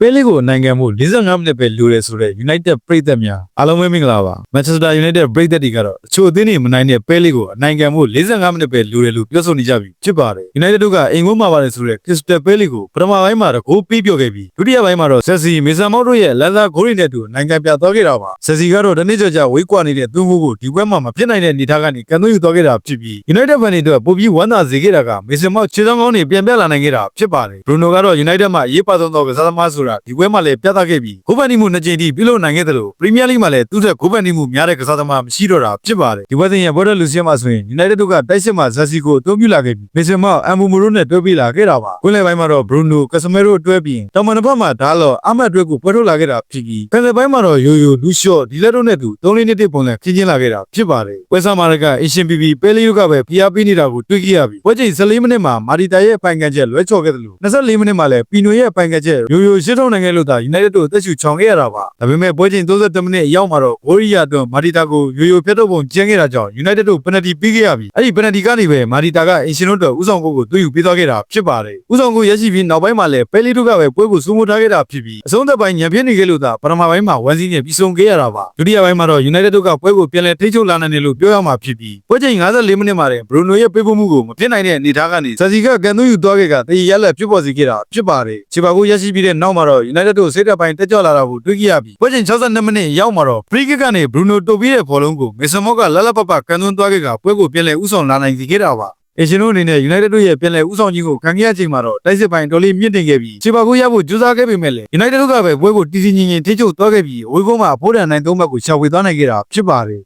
ပဲလေးကိုနိုင်ငံမှု45မိနစ်ပဲလိုတယ်ဆိုတဲ့ United ပရိသတ်များအားလုံးပဲမင်္ဂလာပါ Manchester United ပရိသတ်တွေကတော့အချို့အသင်းတွေမနိုင်တဲ့ပဲလေးကိုနိုင်ငံမှု45မိနစ်ပဲလိုတယ်လို့ပြောဆိုနေကြပြီဖြစ်ပါတယ် United တို့ကအိမ်ဝန်းမှာပါတယ်ဆိုတဲ့ Crystal Palace ကိုပထမပိုင်းမှာတော့ဂိုးပြီးပြောခဲ့ပြီးဒုတိယပိုင်းမှာတော့ Chelsea မေဆန်မောက်တို့ရဲ့လန်သာဂိုးတွေနဲ့တူနိုင်ငံပြသွားခဲ့တာပါ Chelsea ကတော့တနေ့ကြာဝေးကွာနေတဲ့သွင်းဖို့ကိုဒီပွဲမှာမဖြစ်နိုင်တဲ့အနေထားကနေကန်သွင်းယူသွားခဲ့တာဖြစ်ပြီး United ဖန်တွေအတွက်ပိုပြီးဝမ်းသာစေခဲ့တာကမေဆန်မောက်ခြေဆောင်ကောင်းတွေပြန်ပြလာနိုင်ခဲ့တာဖြစ်ပါတယ် Bruno ကတော့ United မှာအရေးပါဆုံးသောကစားသမားဆိုတာဒီပွဲမှာလည်းပြသခဲ့ပြီးဂိုးပန်တီမှု2ကြိမ်ထိပြုလုပ်နိုင်ခဲ့တယ်လို့ Premier League မှာလည်းသူ့ထက်ဂိုးပန်တီမှုများတဲ့ကစားသမားမရှိတော့တာဖြစ်ပါတယ်ဒီပွဲစဉ်ရဲ့ဘော်ဒလူဆီယမ်မှာဆိုရင် United တို့ကတိုက်စစ်မှာ Chelsea ကိုအသုံးပြုလာခဲ့ပြီးမေဆန်မောက်အမ်ဘူမိုရိုနဲ့တွဲပြီးလာခဲ့တာပါကွင်းလယ်ပိုင်းမှာတော့ Bruno Casemiro တွဲပြီးတောင်မန်တစ်ဖက်မှာဒါလော့အမတ်တွဲကိုပွဲထုတ်လာခဲ့တာဖြစ်ပြီးဖန်လယ်ပိုင်းမှာတော့ယိုယိုလူရှော့ဒီလက်တို့နဲ့သူ3-2ပုံစံခင်းချင်းလာခဲ့တာဖြစ်ပါတယ်ပွဲစားမာရကအင်ရှင်ပီပီပဲလီတို့ကပဲဖိအားပေးနေတာကိုတွေ့ခဲ့ရပြီးပွဲချိန်14မိနစ်မှာမာတီတာရဲ့ပိုင်ကန်ချက်လွဲချော်ခဲ့တယ်လို့24မိနစ်မှာလည်းပီနိုရဲ့ပိုင်ကန်ချက်ယိုယိုရှစ်ထုံးနိုင်ခဲ့လို့သာ United တို့အသက်ရှူချောင်ခဲ့ရတာပါဒါပေမဲ့ပွဲချိန်32မိနစ်အရောက်မှာတော့ဂိုရီယာတွန်းမာတီတာကိုယိုယိုဖျက်တော့ပုံကျန်းခဲ့တာကြောင့် United တို့ပယ်နတီပေးခဲ့ရပြီးအဲ့ဒီပယ်နတီကနေပဲမာတီတာကအင်ရှင်တို့ဥဆောင်ကိုသွင်းယူပေးသွားခဲ့တာဖြစ်ပါတယ်ဥဆောင်ကိုရရှိပြီးနောက်ပိုင်းမှာလည်းပဲလီတို့ကပဲပွဲကိုစိုးမိုးထားခဲ့တာဖြစ်ပြီးအဆုံးသက်ပိုင်းညံပြင်းနေခဲ့လို့သာပထမပိုင်းမှာဝမ်းစီးနဲ့ပြီးဆုံးခဲ့ရတာပါဒုတိယပိုင်းမှာတော့ United တို့ကပွဲကိုပြန်လည်ထိန်းချုပ်လာနိုင်တယ်လို့ပြောရမှာဖြစ်ပြီးပွဲချိန်54မိနစ်မှာတဲ့ Bruno ရဲ့ပေးပို့မှုကိုမဖြစ်နိုင်တဲ့အနေအထားကနေ Chelsea ကကန်သွင်းယူသွားခဲ့ကတည်ရလက်ဖြစ်ပေါ်စေခဲ့တာဖြစ်ပါတယ်ခြေပါကိုရရှိပြီးတဲ့နောက်မှာတော့ United တို့စိတ်သက်ပိုင်းတက်ကြွလာတာကိုတွေ့ခဲ့ရပြီးပွဲချိန်62မိနစ်ရောက်မှာတော့ free kick ကနေ Bruno တုတ်ပြီးတဲ့ဘောလုံးကို Mason Mount ကလလပပကန်သွင်းသွားခဲ့ကပွဲကိုပြန်လည်ဥဆောင်လာနိုင်စေခဲ့တာပါအရှင်တို့အနေနဲ့ United တို့ရဲ့ပြန်လည်ဥဆောင်ခြင်းကိုခံခဲ့ရချိန်မှာတော့တိုက်စစ်ပိုင်းတော်လေးမြင့်တင်ခဲ့ပြီးခြေပါကိုရဖို့ကြိုးစားခဲ့ပေမဲ့လည်း United တို့ကပဲပွဲကိုတီးတီးငြိမ်ငြိမ်ထိချုပ်သွားခဲ့ပြီးဝေးကုန်းမှာဖိုးတန်နိုင်3ဘက်ကိုရှာဖွေသွားနိုင်ခဲ့တာဖြစ်ပါတယ်